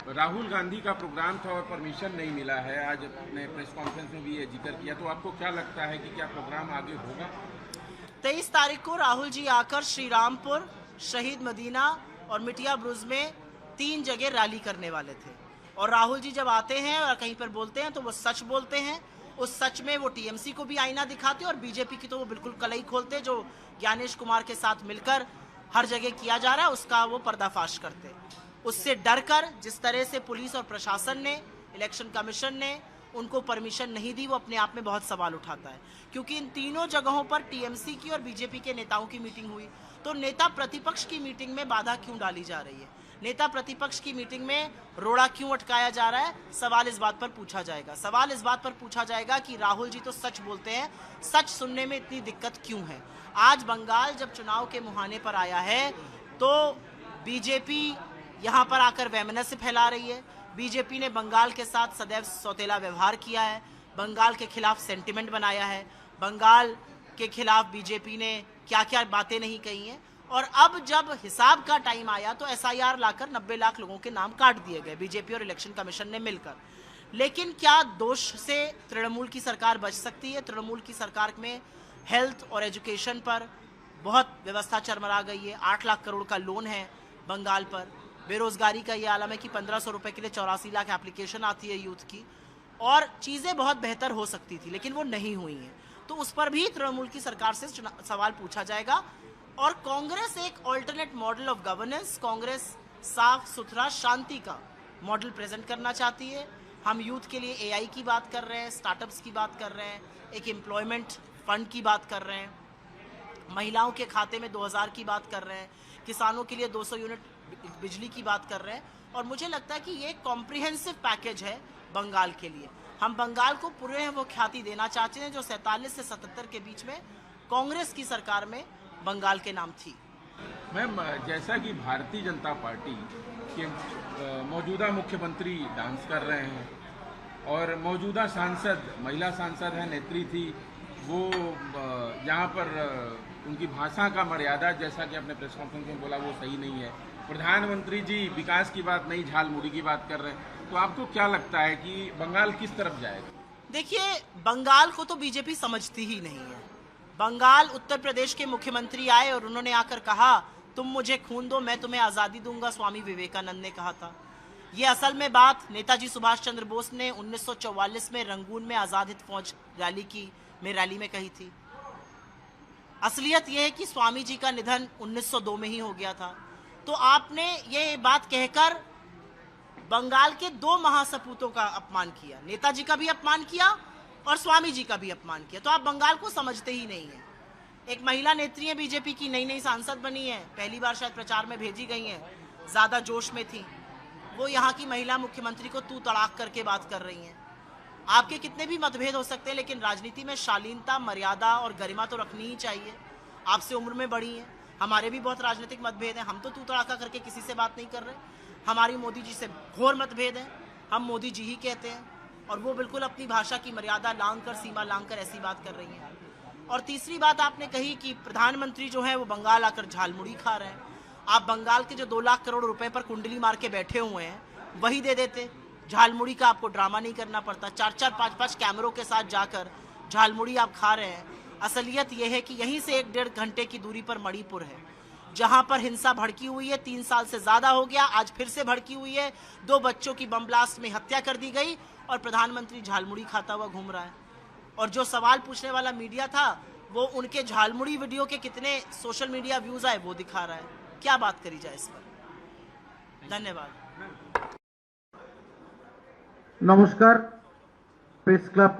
राहुल गांधी का प्रोग्राम था और परमिशन नहीं मिला है। आज अपने प्रेस कॉन्फ्रेंस में भी ये जिक्र किया, तो आपको क्या लगता है कि क्या प्रोग्राम आगे होगा? 23 तारीख को राहुल जी आकर श्री रामपुर, शहीद मदीना और मिटिया ब्रुज में 3 जगह रैली करने वाले थे। और राहुल जी जब आते हैं और कहीं पर बोलते हैं तो वो सच बोलते हैं। उस सच में वो टीएमसी को भी आईना दिखाते और बीजेपी की तो वो बिल्कुल कलई खोलते, जो ज्ञानेश कुमार के साथ मिलकर हर जगह किया जा रहा है उसका वो पर्दाफाश करते। उससे डरकर जिस तरह से पुलिस और प्रशासन ने, इलेक्शन कमीशन ने उनको परमिशन नहीं दी, वो अपने आप में बहुत सवाल उठाता है। क्योंकि इन तीनों जगहों पर टीएमसी की और बीजेपी के नेताओं की मीटिंग हुई, तो नेता प्रतिपक्ष की मीटिंग में बाधा क्यों डाली जा रही है? नेता प्रतिपक्ष की मीटिंग में रोड़ा क्यों अटकाया जा रहा है? सवाल इस बात पर पूछा जाएगा। सवाल इस बात पर पूछा जाएगा कि राहुल जी तो सच बोलते हैं, सच सुनने में इतनी दिक्कत क्यों है? आज बंगाल जब चुनाव के मुहाने पर आया है तो बीजेपी यहाँ पर आकर वैमनस्य फैला रही है। बीजेपी ने बंगाल के साथ सदैव सौतेला व्यवहार किया है, बंगाल के खिलाफ सेंटिमेंट बनाया है, बंगाल के खिलाफ बीजेपी ने क्या क्या बातें नहीं कही हैं। और अब जब हिसाब का टाइम आया तो एसआईआर लाकर 90 लाख लोगों के नाम काट दिए गए बीजेपी और इलेक्शन कमीशन ने मिलकर। लेकिन क्या दोष से तृणमूल की सरकार बच सकती है? तृणमूल की सरकार में हेल्थ और एजुकेशन पर बहुत व्यवस्था चरमरा गई है। 8 लाख करोड़ का लोन है बंगाल पर। बेरोजगारी का ये आलम है कि 1500 रुपए के लिए 84 लाख एप्लीकेशन आती है यूथ की, और चीज़ें बहुत बेहतर हो सकती थी लेकिन वो नहीं हुई हैं। तो उस पर भी तृणमूल की सरकार से सवाल पूछा जाएगा। और कांग्रेस एक alternate model of governance, Congress साफ सुथरा शांति का मॉडल प्रेजेंट करना चाहती है। हम यूथ के लिए एआई की बात कर रहे हैं, स्टार्टअप्स की बात कर रहे हैं, एक एम्प्लॉयमेंट फंड की बात कर रहे हैं, महिलाओं के खाते में 2000 की बात कर रहे हैं, किसानों के लिए 200 यूनिट बिजली की बात कर रहे हैं। और मुझे लगता है कि ये एक कॉम्प्रिहेंसिव पैकेज है बंगाल के लिए। हम बंगाल को पूरे वो ख्याति देना चाहते हैं जो 47 से 77 के बीच में कांग्रेस की सरकार में बंगाल के नाम थी। मैम, जैसा कि भारतीय जनता पार्टी के मौजूदा मुख्यमंत्री डांस कर रहे हैं और मौजूदा सांसद, महिला सांसद है, नेत्री थी, वो यहाँ पर उनकी भाषा का मर्यादा, जैसा कि आपने प्रेस कॉन्फ्रेंस में बोला, वो सही नहीं है। प्रधानमंत्री जी विकास की बात नहीं, झालमुड़ी की बात कर रहे हैं। तो आपको क्या लगता है कि बंगाल किस तरफ जाएगा? देखिए, बंगाल को तो बीजेपी समझती ही नहीं है। बंगाल, उत्तर प्रदेश के मुख्यमंत्री आए और उन्होंने आकर कहा तुम मुझे खून दो मैं तुम्हें आज़ादी दूंगा, स्वामी विवेकानंद ने कहा था। ये असल में बात नेताजी सुभाष चंद्र बोस ने 1944 में रंगून में आज़ाद हिंद फौज रैली में कही थी। असलियत यह है कि स्वामी जी का निधन 1902 में ही हो गया था। तो आपने ये बात कहकर बंगाल के 2 महासपूतों का अपमान किया, नेताजी का भी अपमान किया और स्वामी जी का भी अपमान किया। तो आप बंगाल को समझते ही नहीं है। एक महिला नेत्री है बीजेपी की, नई सांसद बनी है, पहली बार शायद प्रचार में भेजी गई हैं, ज़्यादा जोश में थी। वो यहाँ की महिला मुख्यमंत्री को तू तड़ाक करके बात कर रही हैं। आपके कितने भी मतभेद हो सकते हैं लेकिन राजनीति में शालीनता, मर्यादा और गरिमा तो रखनी ही चाहिए। आपसे उम्र में बड़ी हैं, हमारे भी बहुत राजनीतिक मतभेद हैं, हम तो तू तड़ाका करके किसी से बात नहीं कर रहे। हमारी मोदी जी से घोर मतभेद है, हम मोदी जी ही कहते हैं, और वो बिल्कुल अपनी भाषा की मर्यादा लांघ कर, सीमा लांघ कर ऐसी बात कर रही हैं। और तीसरी बात आपने कही कि प्रधानमंत्री जो है वो बंगाल आकर झालमुड़ी खा रहे हैं। आप बंगाल के जो 2 लाख करोड़ रुपए पर कुंडली मार के बैठे हुए हैं वही दे देते, झालमुड़ी का आपको ड्रामा नहीं करना पड़ता। 4-4, 5-5 कैमरों के साथ जाकर झालमुड़ी आप खा रहे हैं। असलियत यह है कि यहीं से 1-1.5 घंटे की दूरी पर मणिपुर है, जहां पर हिंसा भड़की हुई है, 3 साल से ज्यादा हो गया, आज फिर से भड़की हुई है। 2 बच्चों की बम ब्लास्ट में हत्या कर दी गई और प्रधानमंत्री झालमुड़ी खाता हुआ घूम रहा है। और जो सवाल पूछने वाला मीडिया था वो उनके झालमुड़ी वीडियो के कितने सोशल मीडिया व्यूज आए वो दिखा रहा है। क्या बात करी जाए इस पर? धन्यवाद। नमस्कार, प्रेस क्लब